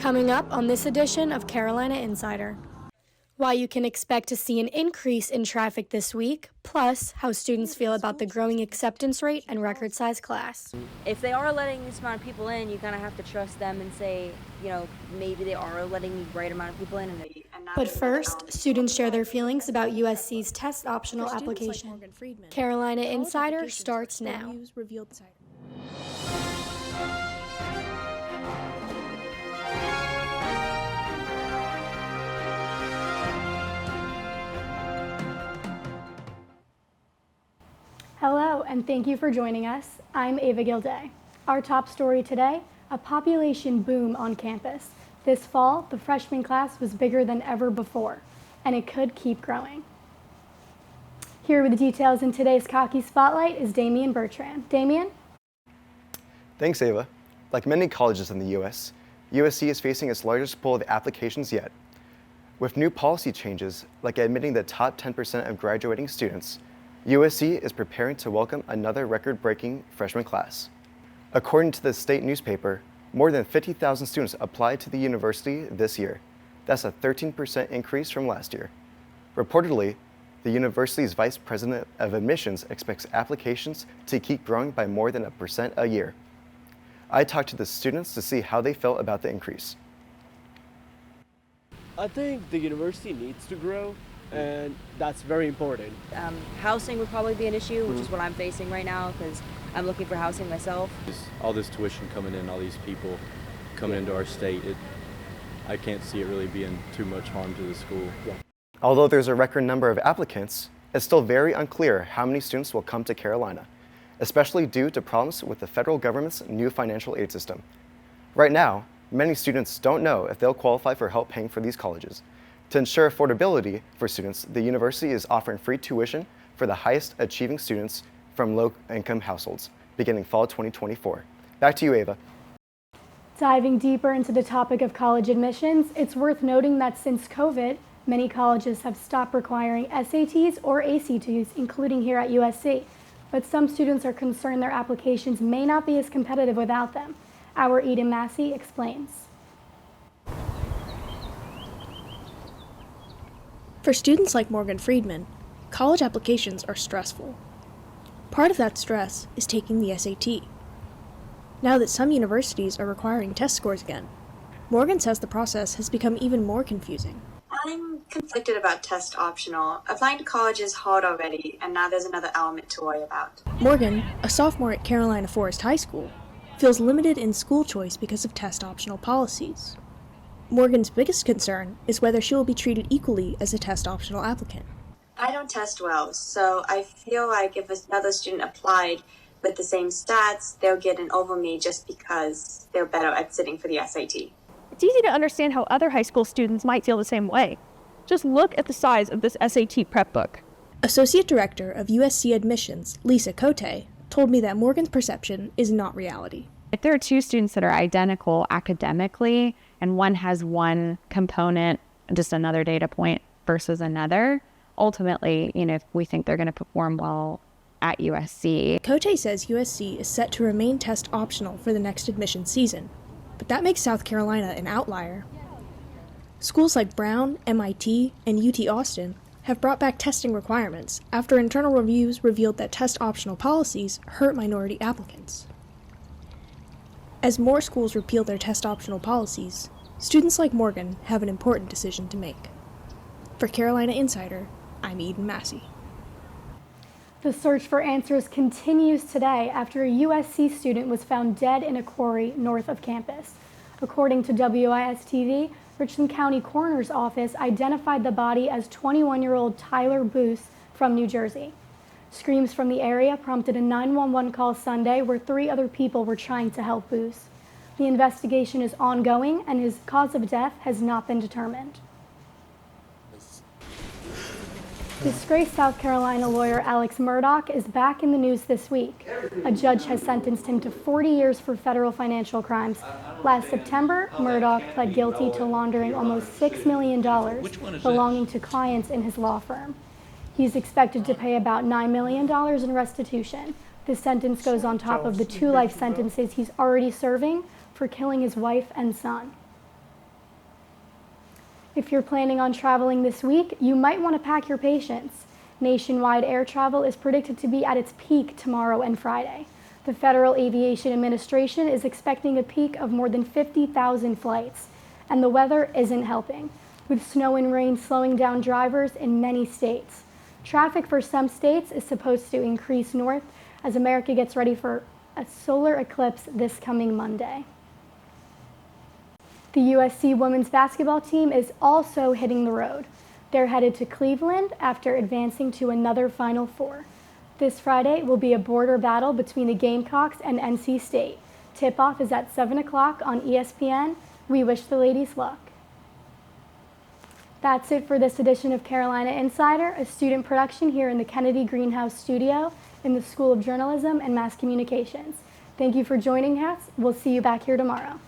Coming up on this edition of Carolina Insider. Why you can expect to see an increase in traffic this week, plus how students feel about the growing acceptance rate and record-sized class. If they are letting this amount of people in, you kind of have to trust them and say, maybe they are letting the right amount of people in. But first, students share their feelings about USC's test optional application. Carolina Insider starts now. Hello, and thank you for joining us. I'm Ava Gildea. Our top story today, a population boom on campus. This fall, the freshman class was bigger than ever before, and it could keep growing. Here with the details in today's Cocky Spotlight is Damian Bertrand. Damian? Thanks, Ava. Like many colleges in the U.S., USC is facing its largest pool of applications yet. With new policy changes, like admitting the top 10% of graduating students, USC is preparing to welcome another record-breaking freshman class. According to the state newspaper, more than 50,000 students applied to the university this year. That's a 13% increase from last year. Reportedly, the university's vice president of admissions expects applications to keep growing by more than 1% a year. I talked to the students to see how they felt about the increase. I think the university needs to grow, and that's very important. Housing would probably be an issue, which is what I'm facing right now because I'm looking for housing myself. All this tuition coming in, all these people coming into our state, I can't see it really being too much harm to the school. Yeah. Although there's a record number of applicants, it's still very unclear how many students will come to Carolina, especially due to problems with the federal government's new financial aid system. Right now, many students don't know if they'll qualify for help paying for these colleges. To ensure affordability for students, the university is offering free tuition for the highest achieving students from low-income households, beginning fall 2024. Back to you, Ava. Diving deeper into the topic of college admissions, it's worth noting that since COVID, many colleges have stopped requiring SATs or ACTs, including here at USC. But some students are concerned their applications may not be as competitive without them. Our Eden Massey explains. For students like Morgan Friedman, college applications are stressful. Part of that stress is taking the SAT. Now that some universities are requiring test scores again, Morgan says the process has become even more confusing. I'm conflicted about test optional. Applying to college is hard already, and now there's another element to worry about. Morgan, a sophomore at Carolina Forest High School, feels limited in school choice because of test optional policies. Morgan's biggest concern is whether she will be treated equally as a test optional applicant. I don't test well, so I feel like if another student applied with the same stats, they'll get in over me just because they're better at sitting for the SAT. It's easy to understand how other high school students might feel the same way. Just look at the size of this SAT prep book. Associate Director of USC Admissions, Lisa Cote, told me that Morgan's perception is not reality. If there are two students that are identical academically, and one has one component, just another data point versus another, ultimately, if we think they're going to perform well at USC. Cote says USC is set to remain test optional for the next admission season, but that makes South Carolina an outlier. Schools like Brown, MIT, and UT Austin have brought back testing requirements after internal reviews revealed that test optional policies hurt minority applicants. As more schools repeal their test optional policies, students like Morgan have an important decision to make. For Carolina Insider, I'm Eden Massey. The search for answers continues today after a USC student was found dead in a quarry north of campus. According to WIS-TV, Richland County Coroner's Office identified the body as 21-year-old Tyler Boose from New Jersey. Screams from the area prompted a 911 call Sunday where 3 other people were trying to help Boose. The investigation is ongoing and his cause of death has not been determined. Disgraced South Carolina lawyer Alex Murdaugh is back in the news this week. A judge has sentenced him to 40 years for federal financial crimes. Last September, Murdaugh pled guilty to laundering almost $6 million belonging to clients in his law firm. He's expected to pay about $9 million in restitution. This sentence goes on top of the 2 life sentences he's already serving for killing his wife and son. If you're planning on traveling this week, you might want to pack your patience. Nationwide air travel is predicted to be at its peak tomorrow and Friday. The Federal Aviation Administration is expecting a peak of more than 50,000 flights, and the weather isn't helping, with snow and rain slowing down drivers in many states. Traffic for some states is supposed to increase north as America gets ready for a solar eclipse this coming Monday. The USC women's basketball team is also hitting the road. They're headed to Cleveland after advancing to another Final Four. This Friday will be a border battle between the Gamecocks and NC State. Tip-off is at 7 o'clock on ESPN. We wish the ladies luck. That's it for this edition of Carolina Insider, a student production here in the Kennedy Greenhouse studio in the School of Journalism and Mass Communications. Thank you for joining us. We'll see you back here tomorrow.